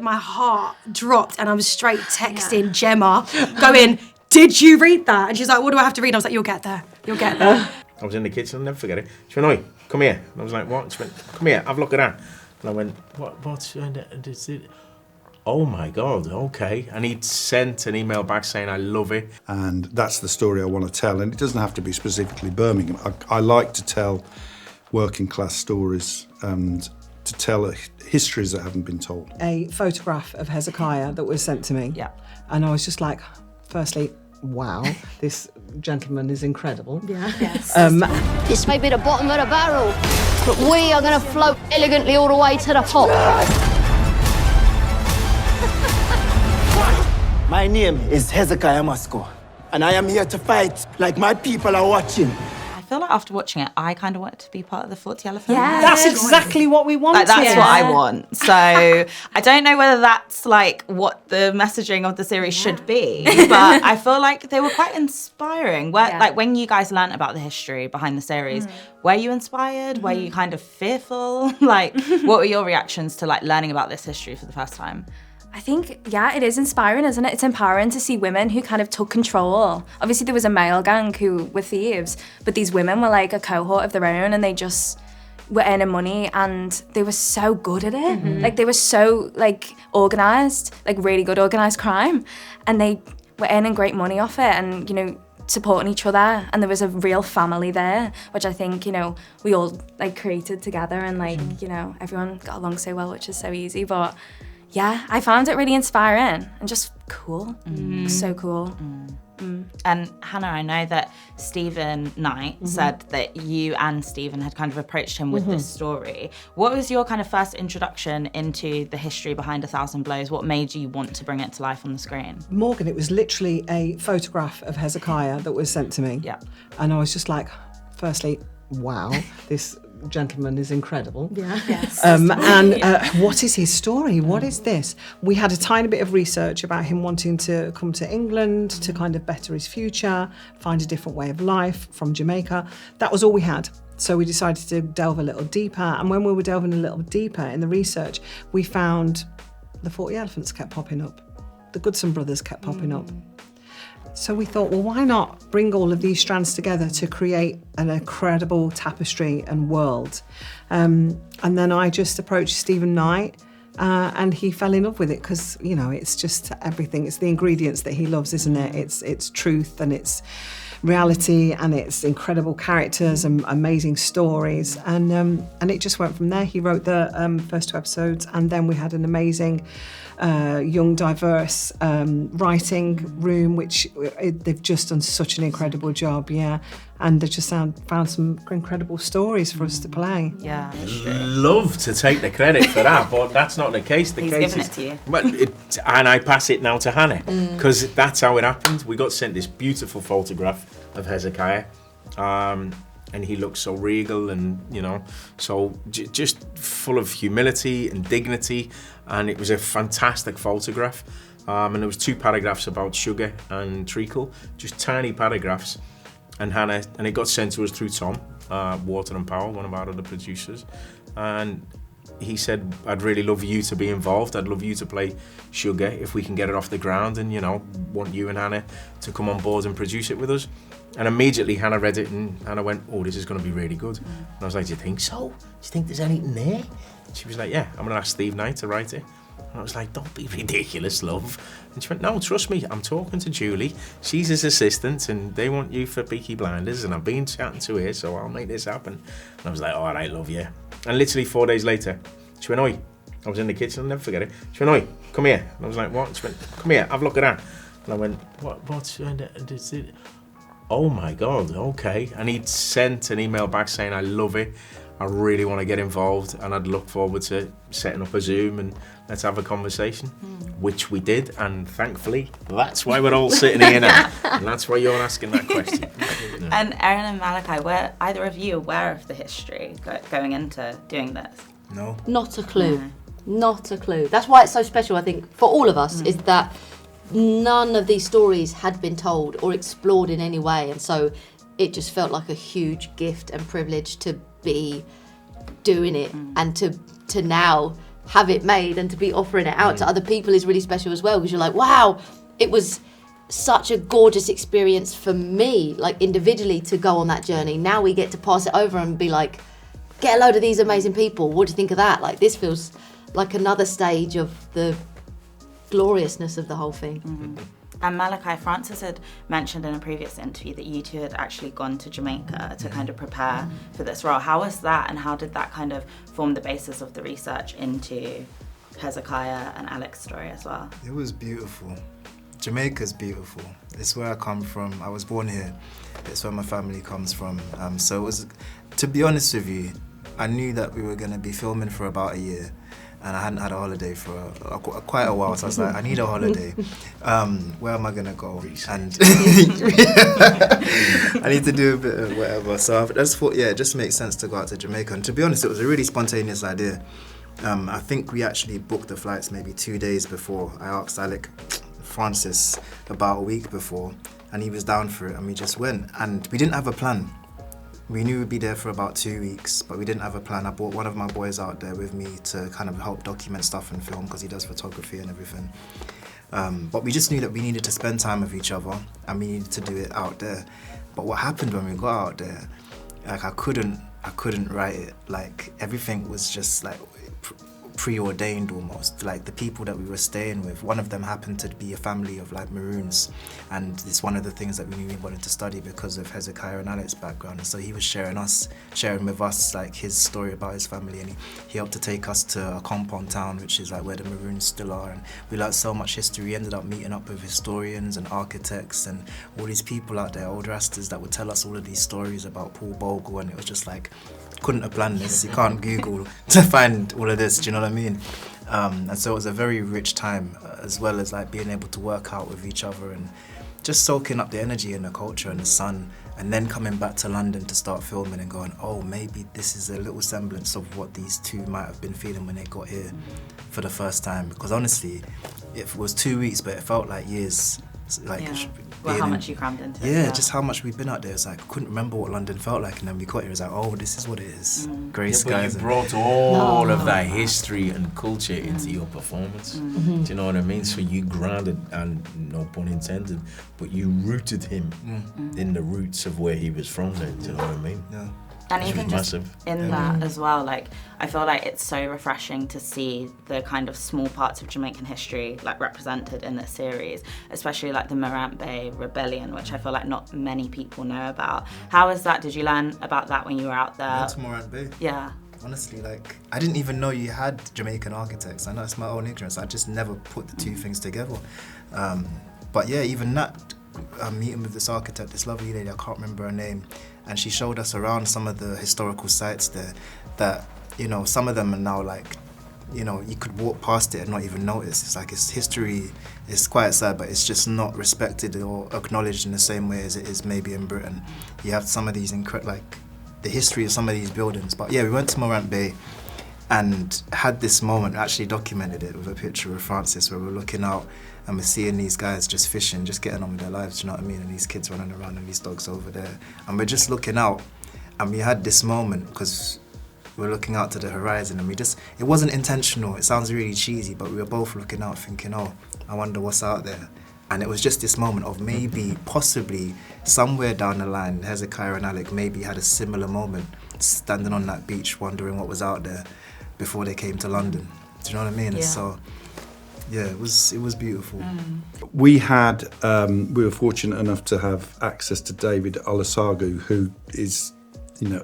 my heart dropped and I was straight texting Gemma going, did you read that? And she's like, what do I have to read? I was like, you'll get there. I was in the kitchen, I'll never forget it. She went, oi, come here. And I was like, what? She went, come here, have a look at that. And I went, what's it? Oh my God, okay. And he'd sent an email back saying, I love it. And that's the story I want to tell. And it doesn't have to be specifically Birmingham. I like to tell working class stories and to tell histories that haven't been told. A photograph of Hezekiah that was sent to me. Yeah. And I was just like, firstly, wow, this gentleman is incredible. Yeah. Yes. This may be the bottom of the barrel, but we are going to float elegantly all the way to the top. My name is Hezekiah Moscow, and I am here to fight like my people are watching. I feel like after watching it, I kind of want to be part of the 40 Elephant. Yeah. That's exactly what we wanted. Like, that's what I want. So I don't know whether that's like what the messaging of the series should be, but I feel like they were quite inspiring. Like when you guys learnt about the history behind the series, were you inspired? Were you kind of fearful? Like, what were your reactions to like learning about this history for the first time? I think, it is inspiring, isn't it? It's empowering to see women who kind of took control. Obviously, there was a male gang who were thieves, but these women were like a cohort of their own and they just were earning money and they were so good at it. Like, they were so, like, organised, like really good organised crime. And they were earning great money off it and, you know, supporting each other. And there was a real family there, which I think, you know, we all, like, created together and, like, you know, everyone got along so well, which is so easy. But yeah, I found it really inspiring and just cool. So cool. And Hannah, I know that Stephen Knight said that you and Stephen had kind of approached him with this story. What was your kind of first introduction into the history behind 1,000 Blows? What made you want to bring it to life on the screen? Morgan, it was literally a photograph of Hezekiah that was sent to me. Yeah. And I was just like, firstly, wow, this gentleman is incredible. Yeah. Yes. What is his story? What is this? We had a tiny bit of research about him wanting to come to England to kind of better his future, find a different way of life from Jamaica. That was all we had. So we decided to delve a little deeper. And when we were delving a little deeper in the research, we found the 40 Elephants kept popping up. The Goodson brothers kept popping up. So we thought, well, why not bring all of these strands together to create an incredible tapestry and world? And then I just approached Stephen Knight and he fell in love with it because, you know, it's just everything. It's the ingredients that he loves, isn't it? It's truth and it's reality and it's incredible characters and amazing stories. And it just went from there. He wrote the first 2 episodes and then we had an amazing young, diverse writing room, which they've just done such an incredible job, and they just found some incredible stories for us to play. Yeah, Love to take the credit for that, but that's not the case. He's giving it to you. Well, and I pass it now to Hannah, because that's how it happened. We got sent this beautiful photograph of Hezekiah, and he looked so regal and, you know, so just full of humility and dignity, and it was a fantastic photograph. And there was 2 paragraphs about sugar and treacle, just tiny paragraphs. And Hannah, and it got sent to us through Tom, Water and Power, one of our other producers. And he said, I'd really love you to be involved. I'd love you to play Sugar if we can get it off the ground, and, you know, want you and Hannah to come on board and produce it with us. And immediately Hannah read it and Hannah went, oh, this is going to be really good. And I was like, do you think so? Do you think there's anything there? She was like, yeah, I'm going to ask Steve Knight to write it. And I was like, don't be ridiculous, love. And she went, no, trust me, I'm talking to Julie. She's his assistant and they want you for Peaky Blinders and I've been chatting to her, so I'll make this happen. And I was like, all right, love, yeah. And literally 4 days later, she went, oi. I was in the kitchen, I'll never forget it. She went, oi, come here. And I was like, what? She went, come here, have a look at that. And I went, what's it? Oh my God, okay. And he'd sent an email back saying, I love it. I really want to get involved and I'd look forward to setting up a Zoom and let's have a conversation, which we did. And thankfully, that's why we're all sitting here now. And that's why you're asking that question. And Erin and Malachi, were either of you aware of the history going into doing this? No. Not a clue. Not a clue. That's why it's so special, I think, for all of us, is that none of these stories had been told or explored in any way. And so it just felt like a huge gift and privilege to be doing it and to now have it made and to be offering it out to other people is really special as well, because you're like, wow, it was such a gorgeous experience for me, like individually, to go on that journey. Now we get to pass it over and be like, get a load of these amazing people. What do you think of that? Like, this feels like another stage of the gloriousness of the whole thing. Mm-hmm. And Malachi, Francis had mentioned in a previous interview that you two had actually gone to Jamaica to kind of prepare for this role. How was that, and how did that kind of form the basis of the research into Hezekiah and Alex's story as well? It was beautiful. Jamaica's beautiful. It's where I come from. I was born here. It's where my family comes from. So it was, to be honest with you, I knew that we were going to be filming for about a year, and I hadn't had a holiday for quite a while, so I was like, I need a holiday. Where am I going to go? And I need to do a bit of whatever. So I just thought, yeah, it just makes sense to go out to Jamaica. And to be honest, it was a really spontaneous idea. I think we actually booked the flights maybe 2 days before. I asked Francis about a week before, and he was down for it, and we just went. And we didn't have a plan. We knew we'd be there for about 2 weeks, but we didn't have a plan. I brought one of my boys out there with me to kind of help document stuff and film, because he does photography and everything. But we just knew that we needed to spend time with each other, and we needed to do it out there. But what happened when we got out there, like I couldn't write it. Like everything was just like preordained almost. Like the people that we were staying with, one of them happened to be a family of like Maroons, and it's one of the things that we knew we wanted to study because of Hezekiah and Alex's background. And so he was sharing with us like his story about his family, and he helped to take us to a compound town, which is like where the Maroons still are, and we learned so much history. We ended up meeting up with historians and architects and all these people out there, old rastas, that would tell us all of these stories about Paul Bogle, and it was just like, couldn't have planned this. You can't Google to find all of this, do you know what I mean? And so it was a very rich time, as well as like being able to work out with each other and just soaking up the energy and the culture and the sun, and then coming back to London to start filming and going, oh, maybe this is a little semblance of what these two might have been feeling when they got here for the first time. Because honestly, it was 2 weeks, but it felt like years. Like well, how much you crammed into it. Yeah, just how much we'd been out there. It's like, I couldn't remember what London felt like, and then we got here, it's like, oh, this is what it is. Grey skies. But you brought all of that history and culture into your performance. Do you know what I mean? So you grounded, and no pun intended, but you rooted him in the roots of where he was from then, do you know what I mean? Yeah. And It's even just massive. in that as well, like, I feel like it's so refreshing to see the kind of small parts of Jamaican history like represented in this series, especially like the Morant Bay Rebellion, which I feel like not many people know about. How was that? Did you learn about that when you were out there? That's Morant Bay. Yeah. Honestly, like, I didn't even know you had Jamaican architects. I know it's my own ignorance. I just never put the two things together. But yeah, even that, meeting with this architect, this lovely lady, I can't remember her name, and she showed us around some of the historical sites there that, you know, some of them are now like, you know, you could walk past it and not even notice. It's like, it's history, it's quite sad, but it's just not respected or acknowledged in the same way as it is maybe in Britain. You have some of these like the history of some of these buildings. But yeah, we went to Morant Bay and had this moment, actually documented it with a picture of Francis, where we're looking out and we're seeing these guys just fishing, just getting on with their lives, do you know what I mean? And these kids running around and these dogs over there. And we're just looking out, and we had this moment because we're looking out to the horizon, and it wasn't intentional, it sounds really cheesy, but we were both looking out thinking, oh, I wonder what's out there. And it was just this moment of maybe, possibly, somewhere down the line, Hezekiah and Alec maybe had a similar moment, standing on that beach wondering what was out there before they came to London. Do you know what I mean? Yeah. So, yeah, it was beautiful. We were fortunate enough to have access to David Olusogun, who is, you know,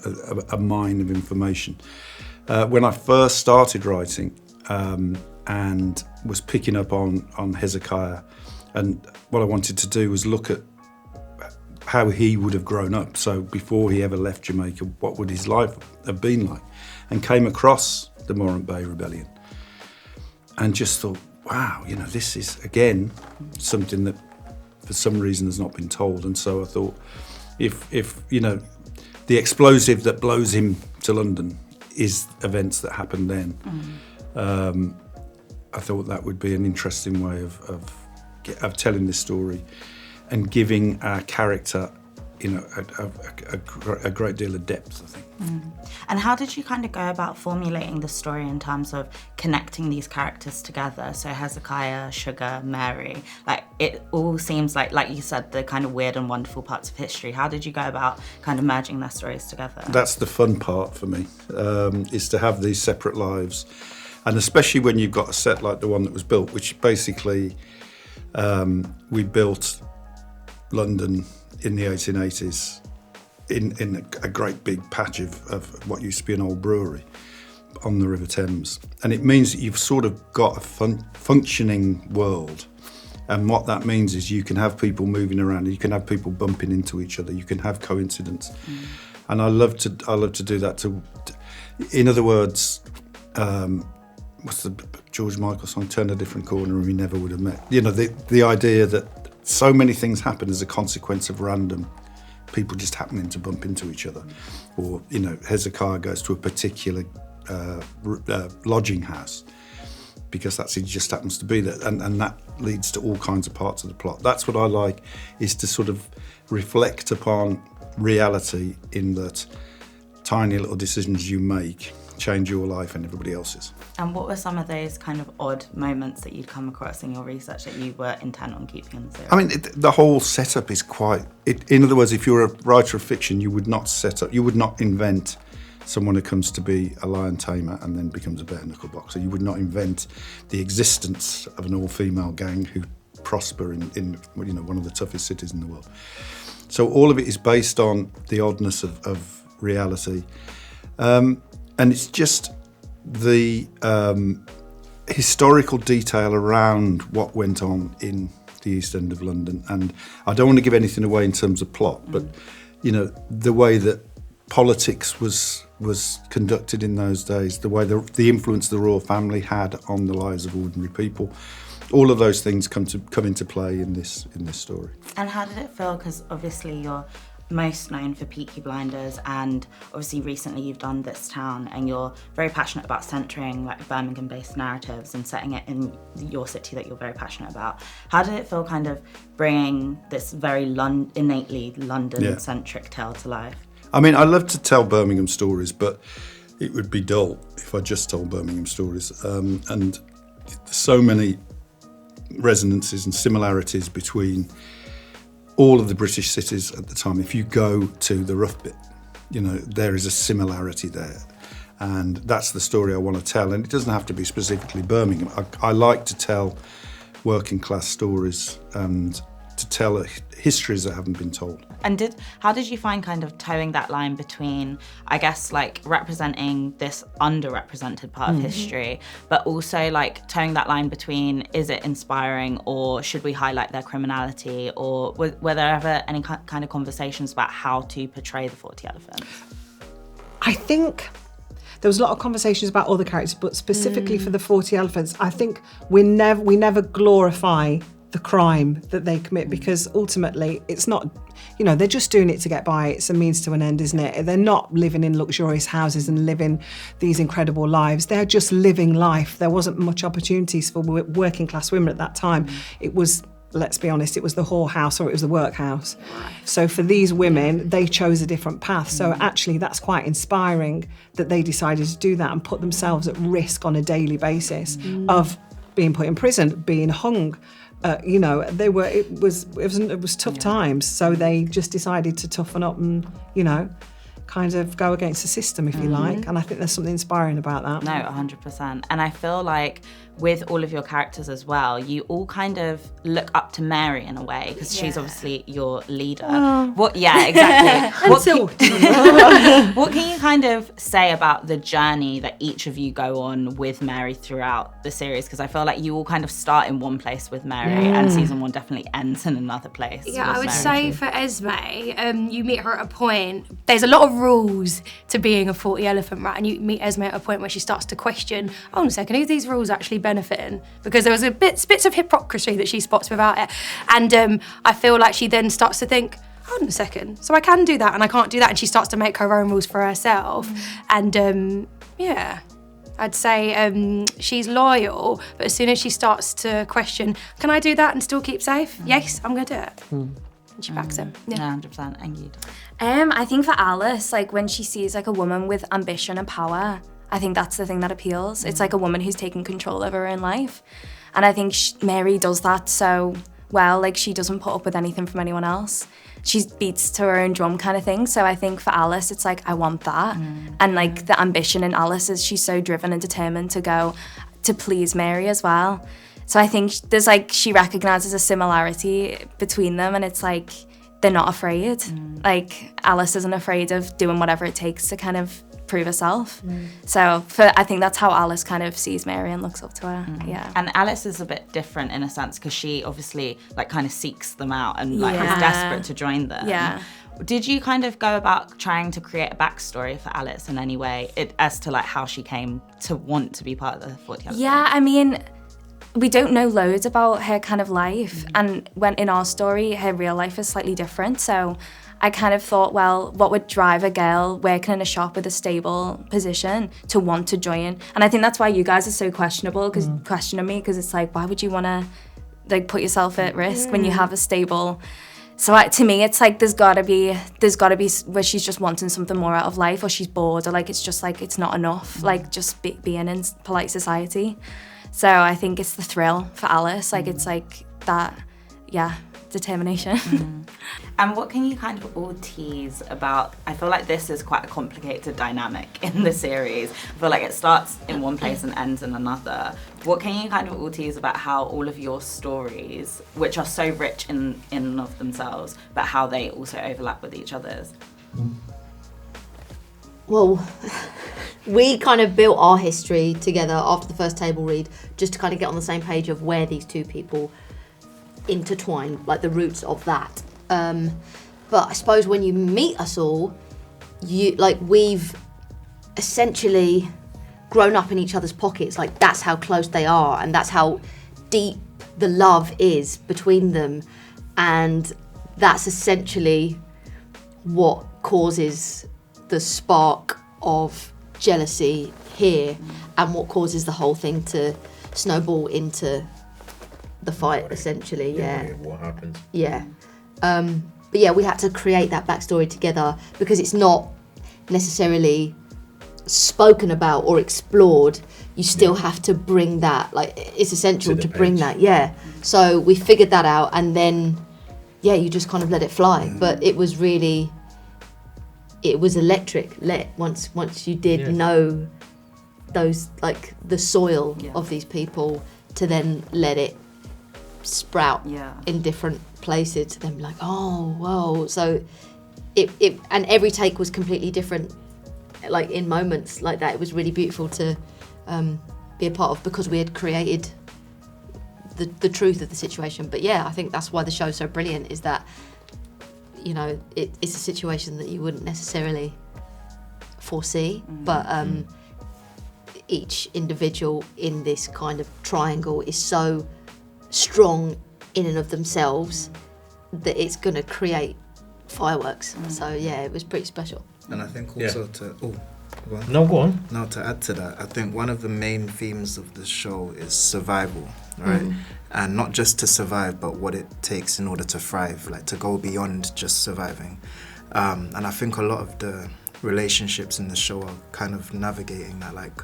a mine of information. When I first started writing and was picking up on Hezekiah, and what I wanted to do was look at how he would have grown up. So before he ever left Jamaica, what would his life have been like? And came across the Morant Bay Rebellion and just thought, wow, you know, this is, again, something that for some reason has not been told. And so I thought, if you know, the explosive that blows him to London is events that happened then, I thought that would be an interesting way of telling this story and giving our character a great deal of depth, I think. And how did you kind of go about formulating the story in terms of connecting these characters together? So Hezekiah, Sugar, Mary, like it all seems like you said, the kind of weird and wonderful parts of history. How did you go about kind of merging their stories together? That's the fun part for me, is to have these separate lives. And especially when you've got a set like the one that was built, which basically we built London in the 1880s in a great big patch of what used to be an old brewery on the River Thames. And it means that you've sort of got a functioning world. And what that means is you can have people moving around, you can have people bumping into each other, you can have coincidence. And I love to do that. In other words, what's the George Michael song? Turn a different corner and we never would have met. You know, the idea that so many things happen as a consequence of random people just happening to bump into each other. Or, you know, Hezekiah goes to a particular lodging house because he just happens to be there. And that leads to all kinds of parts of the plot. That's what I like, is to sort of reflect upon reality in that tiny little decisions you make change your life and everybody else's. And what were some of those kind of odd moments that you'd come across in your research that you were intent on keeping in the series? I mean, the whole setup is quite... in other words, if you're a writer of fiction, you would not invent someone who comes to be a lion tamer and then becomes a bare-knuckle boxer. You would not invent the existence of an all-female gang who prosper in one of the toughest cities in the world. So all of it is based on the oddness of reality. And it's just the historical detail around what went on in the East End of London. And I don't want to give anything away in terms of plot, but, you know, the way that politics was conducted in those days, the way the influence the royal family had on the lives of ordinary people, all of those things come into play in this story. And how did it feel? Because obviously you're most known for Peaky Blinders, and obviously recently you've done This Town, and you're very passionate about centering like Birmingham-based narratives and setting it in your city that you're very passionate about. How did it feel kind of bringing this very innately London-centric tale to life? I mean, I love to tell Birmingham stories, but it would be dull if I just told Birmingham stories. And so many resonances and similarities between all of the British cities at the time. If you go to the rough bit, you know, there is a similarity there. And that's the story I want to tell. And it doesn't have to be specifically Birmingham. I like to tell working class stories and to tell histories that haven't been told. And how did you find kind of towing that line between, I guess, like representing this underrepresented part of history, but also like towing that line between, is it inspiring or should we highlight their criminality, or were there ever any kind of conversations about how to portray the 40 Elephants? I think there was a lot of conversations about other characters, but specifically for the 40 Elephants, I think we never glorify the crime that they commit, because ultimately it's not, you know, they're just doing it to get by. It's a means to an end, isn't it? They're not living in luxurious houses and living these incredible lives. They're just living life. There wasn't much opportunities for working class women at that time. It was, let's be honest, it was the whorehouse or it was the workhouse. So for these women, they chose a different path. So actually that's quite inspiring that they decided to do that and put themselves at risk on a daily basis of being put in prison, being hung. You know, it was tough times, so they just decided to toughen up and, you know, kind of go against the system, if you like. And I think there's something inspiring about that. No, 100%. And I feel like with all of your characters as well, you all kind of look up to Mary in a way, because she's obviously your leader. Yeah, exactly. What can you kind of say about the journey that each of you go on with Mary throughout the series? Because I feel like you all kind of start in one place with Mary, and season 1 definitely ends in another place. Yeah, I would Mary say for Esme, you meet her at a point, there's a lot of rules to being a 40 Elephant rat, and you meet Esme at a point where she starts to question, hold on a second, who these rules actually benefiting? Because there was bits of hypocrisy that she spots without it. And I feel like she then starts to think, hold on a second, so I can do that and I can't do that, and she starts to make her own rules for herself. And yeah, I'd say she's loyal, but as soon as she starts to question, can I do that and still keep safe? Yes, I'm gonna do it. And she backs him. Yeah, 100%. And you? I think for Alice, like when she sees like a woman with ambition and power, I think that's the thing that appeals. It's like a woman who's taking control of her own life. And I think Mary does that so well. Like she doesn't put up with anything from anyone else. She beats to her own drum kind of thing. So I think for Alice, it's like, I want that. And like the ambition in Alice is she's so driven and determined to go to please Mary as well. So I think there's like, she recognises a similarity between them, and it's like, they're not afraid. Like Alice isn't afraid of doing whatever it takes to kind of prove herself. So I think that's how Alice kind of sees Mary and looks up to her. Yeah. And Alice is a bit different in a sense because she obviously like kind of seeks them out and like is desperate to join them. Yeah. Did you kind of go about trying to create a backstory for Alice in any way as to like how she came to want to be part of the 40 Elephants? Yeah, I mean, we don't know loads about her kind of life, and when in our story, her real life is slightly different. So I kind of thought, well, what would drive a girl working in a shop with a stable position to want to join? And I think that's why you guys are so questionable, because questioning me, because it's like, why would you want to like put yourself at risk when you have a stable? So to me, it's like there's gotta be where she's just wanting something more out of life, or she's bored, or like it's just like it's not enough, like just being in polite society. So I think it's the thrill for Alice, like it's like that, determination. And what can you kind of all tease about? I feel like this is quite a complicated dynamic in the series. I feel like it starts in one place and ends in another. What can you kind of all tease about how all of your stories, which are so rich in and of themselves, but how they also overlap with each other's? Well, we kind of built our history together after the first table read, just to kind of get on the same page of where these two people intertwine, like the roots of that. But I suppose when you meet us all, we've essentially grown up in each other's pockets. Like that's how close they are, and that's how deep the love is between them, and that's essentially what causes the spark of jealousy here, and what causes the whole thing to snowball into the fight, essentially. What happens? But yeah, we had to create that backstory together because it's not necessarily spoken about or explored. You still have to bring that, like it's essential to bring that. So we figured that out, and then you just kind of let it fly. But it was electric. Once you did know those, like the soil of these people, to then let it sprout in different places, to then be like, oh whoa. So it and every take was completely different, like in moments like that. It was really beautiful to be a part of, because we had created the truth of the situation. But I think that's why the show's so brilliant, is that it's a situation that you wouldn't necessarily foresee, but each individual in this kind of triangle is so strong in and of themselves that it's going to create fireworks. So it was pretty special. And I think also go on. Now to add to that, I think one of the main themes of the show is survival, right? And not just to survive, but what it takes in order to thrive, like to go beyond just surviving. And I think a lot of the relationships in the show are kind of navigating that, like,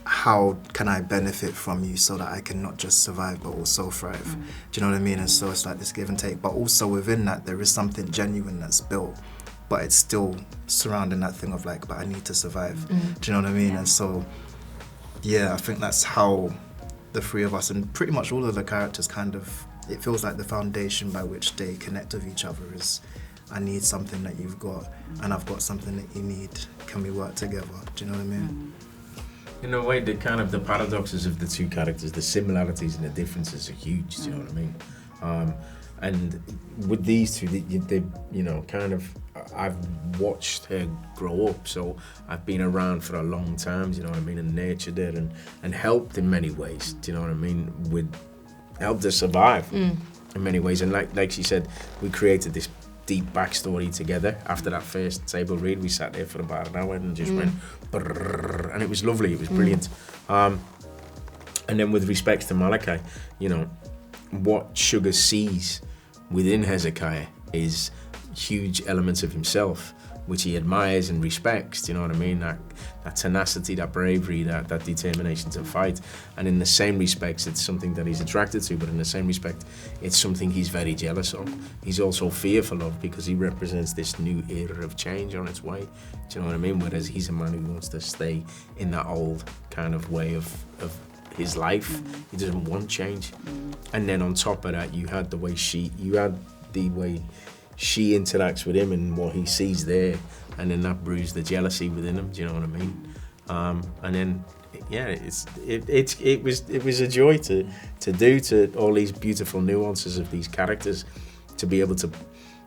how can I benefit from you so that I can not just survive but also thrive? Do you know what I mean? And so it's like this give and take, but also within that there is something genuine that's built, but it's still surrounding that thing of like, but I need to survive. Do you know what I mean? And so I think that's how the three of us and pretty much all of the characters kind of, it feels like the foundation by which they connect with each other is, I need something that you've got and I've got something that you need. Can we work together? Do you know what I mean? In a way, the paradoxes of the two characters, the similarities and the differences are huge. Do you know what I mean? And with these two, they kind of, I've watched her grow up, so I've been around for a long time. Do you know what I mean? And nurtured her and helped in many ways. Do you know what I mean? Helped her survive in many ways. And like she said, we created this deep backstory together. After that first table read, we sat there for about an hour and just went brrr, and it was lovely. It was brilliant. And then with respect to Malachi, what Sugar sees within Hezekiah is huge elements of himself, which he admires and respects. Do you know what I mean? That tenacity, that bravery, that determination to fight. And in the same respects, it's something that he's attracted to, but in the same respect, it's something he's very jealous of. He's also fearful of, because he represents this new era of change on its way. Do you know what I mean? Whereas he's a man who wants to stay in that old kind of way of his life. He doesn't want change. And then on top of that, you had the way she interacts with him and what he sees there, and then that brews the jealousy within him. Do you know what I mean? And then, yeah, it was a joy to do, to all these beautiful nuances of these characters, to be able to,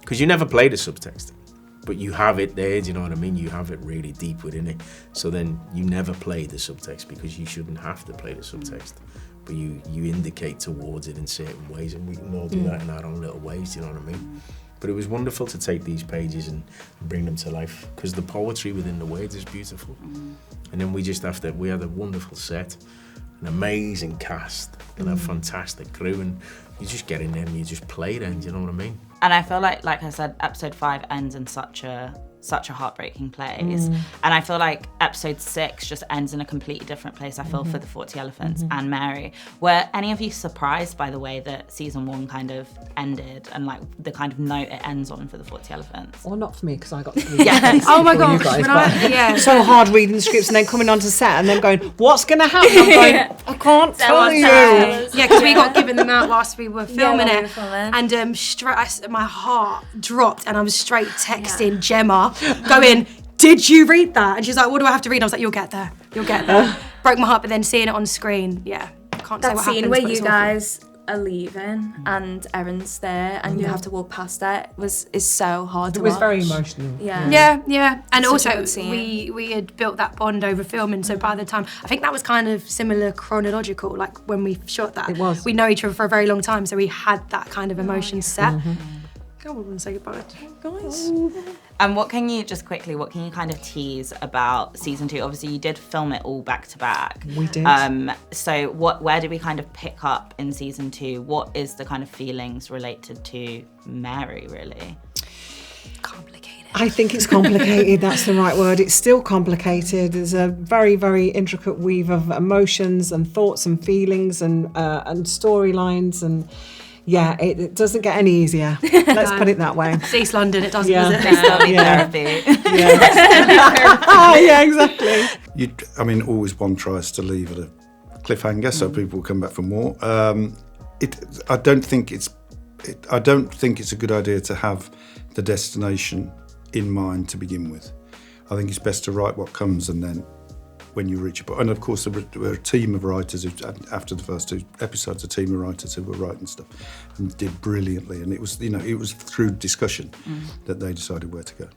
because you never play the subtext, but you have it there. Do you know what I mean? You have it really deep within it. So then you never play the subtext, because you shouldn't have to play the subtext. But you indicate towards it in certain ways, and we can all do that in our own little ways. Do you know what I mean? But it was wonderful to take these pages and bring them to life, because the poetry within the words is beautiful. And then we had a wonderful set, an amazing cast, and a fantastic crew, and you just get in there and you just play then, do you know what I mean? And I feel like I said, episode 5 ends in such a heartbreaking place. And I feel like episode 6 just ends in a completely different place, I feel, for the 40 Elephants and Mary. Were any of you surprised by the way that season 1 kind of ended, and like the kind of note it ends on for the 40 Elephants? Well, not for me, because I got to read Oh my gosh, guys, so hard reading the scripts and then coming onto set and then going, what's going to happen? I'm going, I can't tell you. Yeah, because we got given them out whilst we were filming while we it, were filming. and my heart dropped, and I was straight texting Gemma, going, "Did you read that?" And she's like, "What do I have to read?" I was like, "You'll get there. Broke my heart, but then seeing it on screen, yeah, can't say That what scene happens, where but you it's awful. guys are leaving and Erin's there and you have to walk past that is so hard to It was watch. very emotional. Yeah, and Such a also good scene. we had built that bond over filming, so by the time, I think that was kind of similar chronological, like when we shot that. It was. We know each other for a very long time, so we had that kind of emotion set. Go on and say goodbye, guys. And what can you kind of tease about season 2? Obviously you did film it all back to back. We did. So where do we kind of pick up in season 2? What is the kind of feelings related to Mary, really? Complicated. I think it's complicated, that's the right word. It's still complicated. There's a very, very intricate weave of emotions and thoughts and feelings and storylines, and yeah, it doesn't get any easier. Let's put it that way. It's East London, it doesn't, Yeah. does it? Lovely therapy. Yeah, exactly. Always one tries to leave at a cliffhanger, so people will come back for more. I don't think it's a good idea to have the destination in mind to begin with. I think it's best to write what comes, and then when you reach a point. And of course, there were a team of writers who, after the first 2 episodes, a team of writers who were writing stuff and did brilliantly. And it was through discussion that they decided where to go.